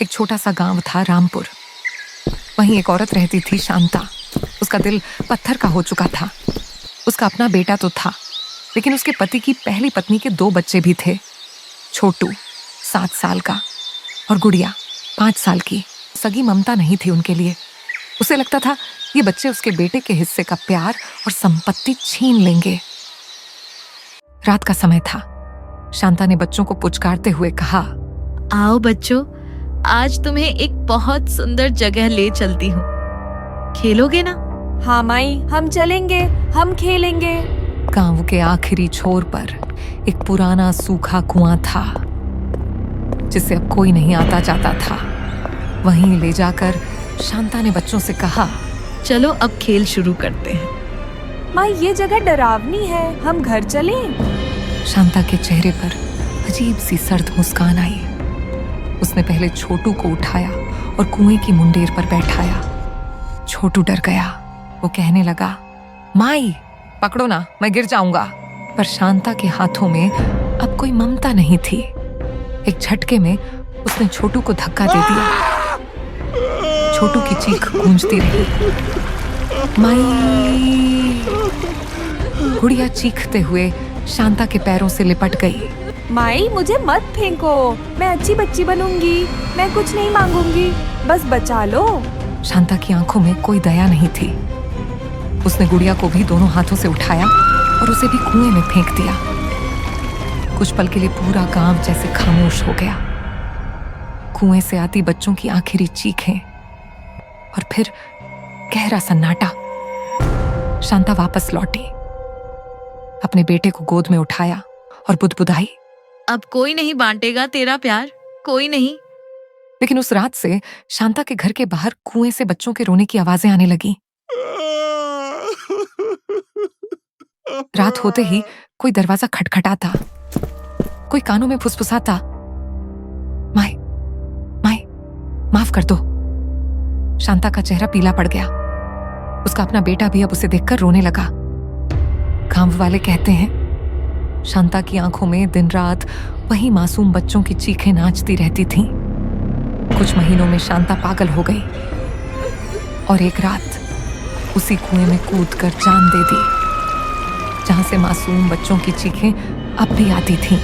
एक छोटा सा गांव था, रामपुर। वहीं एक औरत रहती थी, शांता। उसका दिल पत्थर का हो चुका था। उसका अपना बेटा तो था, लेकिन उसके पति की पहली पत्नी के 2 बच्चे भी थे। छोटू 7 साल का और गुड़िया 5 साल की। सगी ममता नहीं थी उनके लिए। उसे लगता था ये बच्चे उसके बेटे के हिस्से का प्यार और संपत्ति छीन लेंगे। रात का समय था। शांता ने बच्चों को पुचकारते हुए कहा, आओ बच्चों, आज तुम्हें एक बहुत सुंदर जगह ले चलती हूँ। खेलोगे ना? हाँ माई, हम चलेंगे, हम खेलेंगे। गांव के आखिरी छोर पर एक पुराना सूखा कुआं था, जिससे अब कोई नहीं आता जाता था। वहीं ले जाकर शांता ने बच्चों से कहा, चलो अब खेल शुरू करते हैं। माई, ये जगह डरावनी है, हम घर चलें? शांता के चेहरे पर अजीब सी सर्द मुस्कान आई। उसने पहले छोटू को उठाया और कुएं की मुंडेर पर बैठाया। छोटू डर गया। वो कहने लगा, माई पकड़ो ना, मैं गिर जाऊंगा। पर शांता के हाथों में अब कोई ममता नहीं थी। एक झटके में उसने छोटू को धक्का दे दिया। छोटू की चीख गूंजती रही, माई। गुड़िया चीखते हुए शांता के पैरों से लिपट गई। माई, मुझे मत फेंको, मैं अच्छी बच्ची बनूंगी, मैं कुछ नहीं मांगूंगी, बस बचा लो। शांता की आंखों में कोई दया नहीं थी। उसने गुड़िया को भी दोनों हाथों से उठाया और उसे भी कुएं में फेंक दिया। कुछ पल के लिए पूरा गांव जैसे खामोश हो गया। कुएं से आती बच्चों की आखिरी चीखें और फिर गहरा सन्नाटा। शांता वापस लौटी, अपने बेटे को गोद में उठाया और बुदबुदाई, अब कोई नहीं बांटेगा तेरा प्यार, कोई नहीं। लेकिन उस रात से शांता के घर के बाहर कुएं से बच्चों के रोने की आवाजें आने लगी। रात होते ही कोई दरवाजा खटखटाता, कोई कानों में फुसफुसाता, माई माई माफ कर दो। शांता का चेहरा पीला पड़ गया। उसका अपना बेटा भी अब उसे देखकर रोने लगा। गांव वाले कहते हैं, शांता की आंखों में दिन रात वही मासूम बच्चों की चीखें नाचती रहती थीं। कुछ महीनों में शांता पागल हो गई और एक रात उसी कुएं में कूदकर जान दे दी, जहां से मासूम बच्चों की चीखें अब भी आती थीं।